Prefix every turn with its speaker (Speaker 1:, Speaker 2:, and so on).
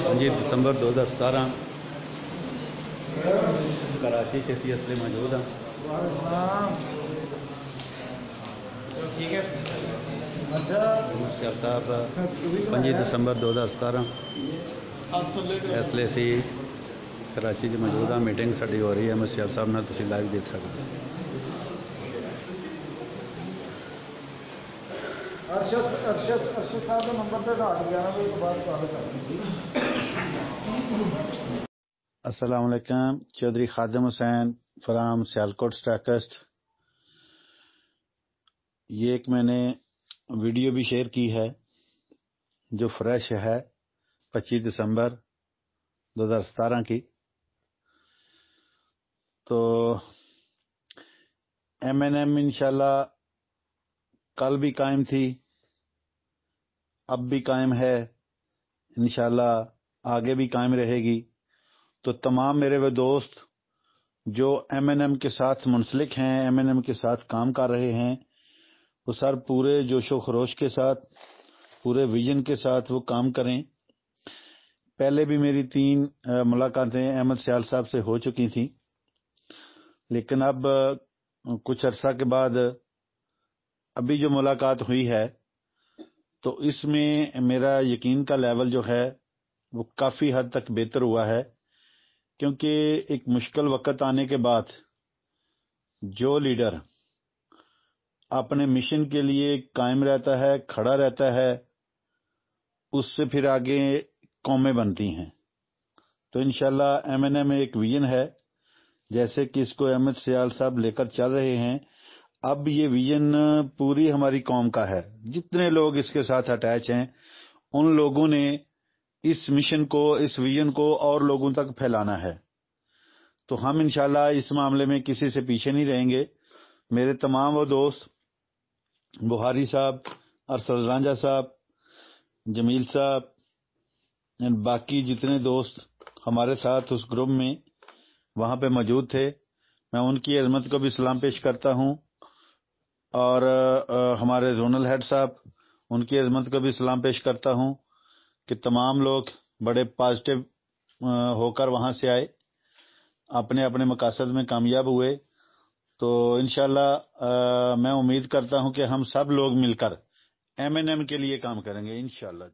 Speaker 1: 5 دسمبر 2017 کراچی سے اسی اصل موجود ہیں. شیخ صاحب 5 دسمبر 2017 اسلے سی کراچی سے موجود ہیں. میٹنگ ساری ہو رہی ہے احمد شیخ صاحب نے, تسی لائیو دیکھ سکتے ہیں. السلام علیکم. چودھری خادم حسین فرام سیالکوٹ اسٹاکسٹ. یہ ایک میں نے ویڈیو بھی شیئر کی ہے جو فریش ہے 25 دسمبر 2017 کی. تو ایم این ایم انشاءاللہ کل بھی قائم تھی, اب بھی قائم ہے, انشاءاللہ آگے بھی قائم رہے گی. تو تمام میرے وہ دوست جو ایم این ایم کے ساتھ منسلک ہیں, ایم این ایم کے ساتھ کام کر رہے ہیں, وہ سر پورے جوش و خروش کے ساتھ, پورے ویژن کے ساتھ وہ کام کریں. پہلے بھی میری 3 ملاقاتیں احمد سیال صاحب سے ہو چکی تھیں, لیکن اب کچھ عرصہ کے بعد ابھی جو ملاقات ہوئی ہے تو اس میں میرا یقین کا لیول جو ہے وہ کافی حد تک بہتر ہوا ہے. کیونکہ ایک مشکل وقت آنے کے بعد جو لیڈر اپنے مشن کے لیے قائم رہتا ہے, کھڑا رہتا ہے, اس سے پھر آگے قومیں بنتی ہیں. تو انشاءاللہ ایم این ایم میں ایک ویژن ہے, جیسے کہ اس کو احمد سیال صاحب لے کر چل رہے ہیں. اب یہ ویژن پوری ہماری قوم کا ہے. جتنے لوگ اس کے ساتھ اٹیچ ہیں ان لوگوں نے اس مشن کو, اس ویژن کو اور لوگوں تک پھیلانا ہے. تو ہم انشاءاللہ اس معاملے میں کسی سے پیچھے نہیں رہیں گے. میرے تمام وہ دوست بخاری صاحب, ارسل رانجھا صاحب, جمیل صاحب, باقی جتنے دوست ہمارے ساتھ اس گروپ میں وہاں پہ موجود تھے, میں ان کی عظمت کو بھی سلام پیش کرتا ہوں. اور ہمارے زونل ہیڈ صاحب, ان کی عظمت کو بھی سلام پیش کرتا ہوں کہ تمام لوگ بڑے پازیٹیو ہو کر وہاں سے آئے, اپنے اپنے مقاصد میں کامیاب ہوئے. تو انشاءاللہ میں امید کرتا ہوں کہ ہم سب لوگ مل کر ایم این ایم کے لیے کام کریں گے انشاءاللہ.